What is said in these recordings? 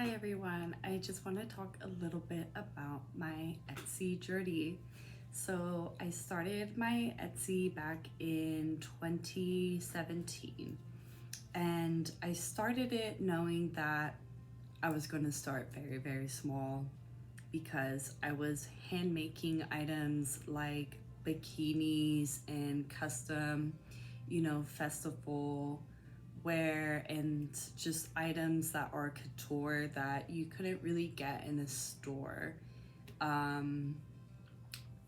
Hi everyone, I just want to talk a little bit about my Etsy journey. So I started my Etsy back in 2017 and I started it knowing that I was going to start very, very small because I was hand making items like bikinis and custom, festival wear and just items that are couture that you couldn't really get in a store. Um,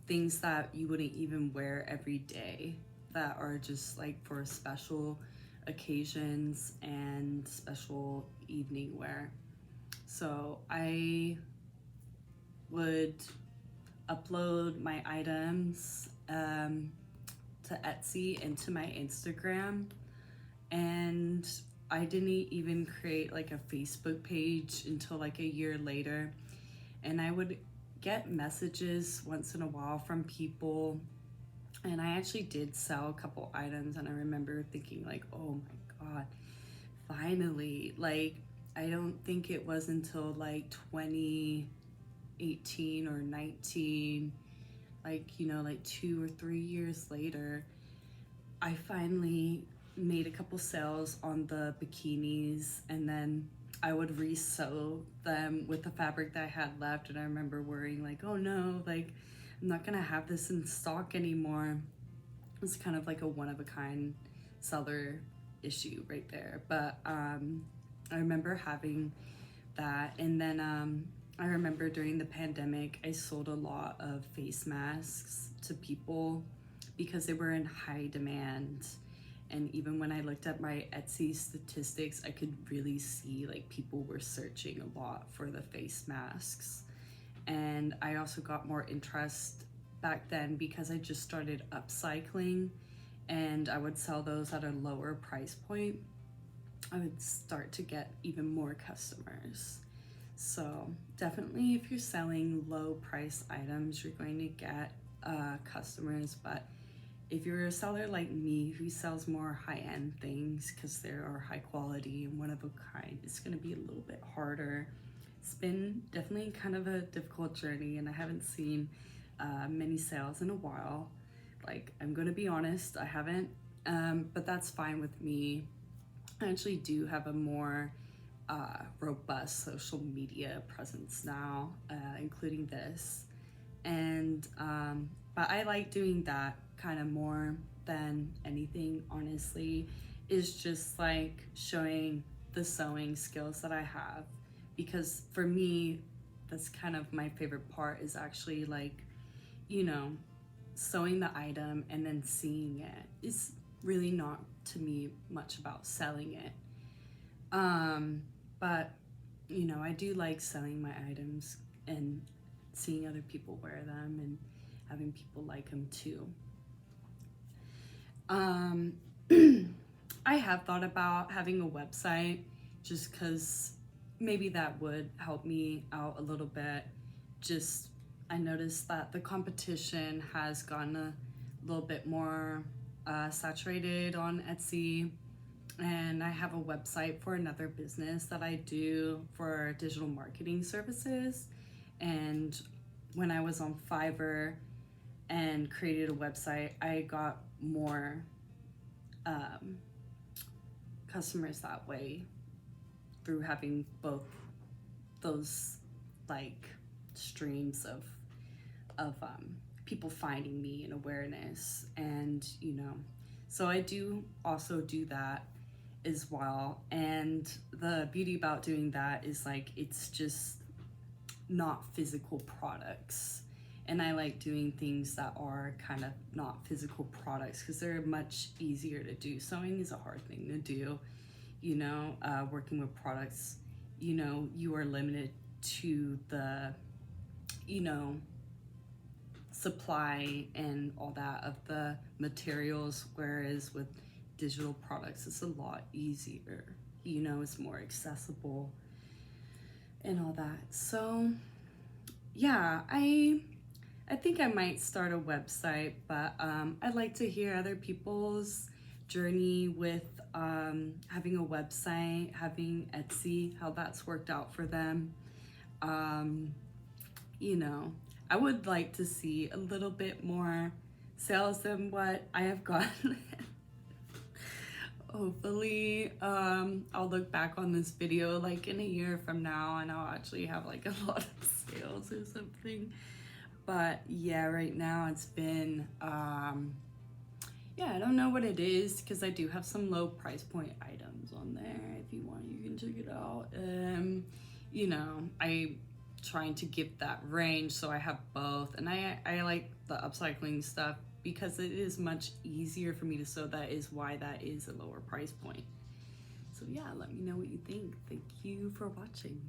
Things that you wouldn't even wear every day that are just like for special occasions and special evening wear. So I would upload my items to Etsy into my Instagram, and I didn't even create like a Facebook page until like a year later. And I would get messages once in a while from people, and I actually did sell a couple items. And I remember thinking, like, oh my god, finally! Like, I don't think it was until like 2018 or 19, like, like 2 or 3 years later, I finally made a couple sales on the bikinis, and then I would resew them with the fabric that I had left. And I remember worrying, like, oh no, like, I'm not gonna have this in stock anymore. It's kind of like a one of a kind seller issue right there. But I remember having that. And then I remember during the pandemic, I sold a lot of face masks to people because they were in high demand. And even when I looked at my Etsy statistics, I could really see like people were searching a lot for the face masks. And I also got more interest back then because I just started upcycling, and I would sell those at a lower price point. I would start to get even more customers. So definitely, if you're selling low price items, you're going to get customers. But if you're a seller like me who sells more high-end things because they are high quality and one of a kind, it's going to be a little bit harder. It's been definitely kind of a difficult journey, and I haven't seen many sales in a while. Like, I'm going to be honest, I haven't, but that's fine with me. I actually do have a more robust social media presence now, including this. And but I like doing that kind of more than anything, honestly, is just like showing the sewing skills that I have. Because for me, that's kind of my favorite part, is actually like, you know, sewing the item and then seeing it is really not to me much about selling it. Um, but I do like selling my items and seeing other people wear them and having people like them too. Um, I have thought about having a website just because maybe that would help me out a little bit. Just, I noticed that the competition has gotten a little bit more saturated on Etsy, and I have a website for another business that I do for digital marketing services. And when I was on Fiverr and created a website, I got more um, customers that way through having both those like streams of people finding me and awareness. And so I do also do that as well. And the beauty about doing that is, like, it's just not physical products. And I like doing things that are kind of not physical products because they're much easier to do. Sewing is a hard thing to do, working with products, you are limited to the, you know, supply and all that of the materials, whereas with digital products it's a lot easier, it's more accessible and all that. So yeah, I think I might start a website, but I'd like to hear other people's journey with having a website, having Etsy, how that's worked out for them. You know, I would like to see a little bit more sales than what I have gotten. Hopefully, I'll look back on this video like in a year from now and I'll actually have like a lot of sales or something. But yeah, right now it's been, yeah, I don't know what it is because I do have some low price point items on there. If you want, you can check it out. You know, I trying to give that range so I have both, and I like the upcycling stuff because it is much easier for me to sew. That is why that is a lower price point. So yeah, let me know what you think. Thank you for watching.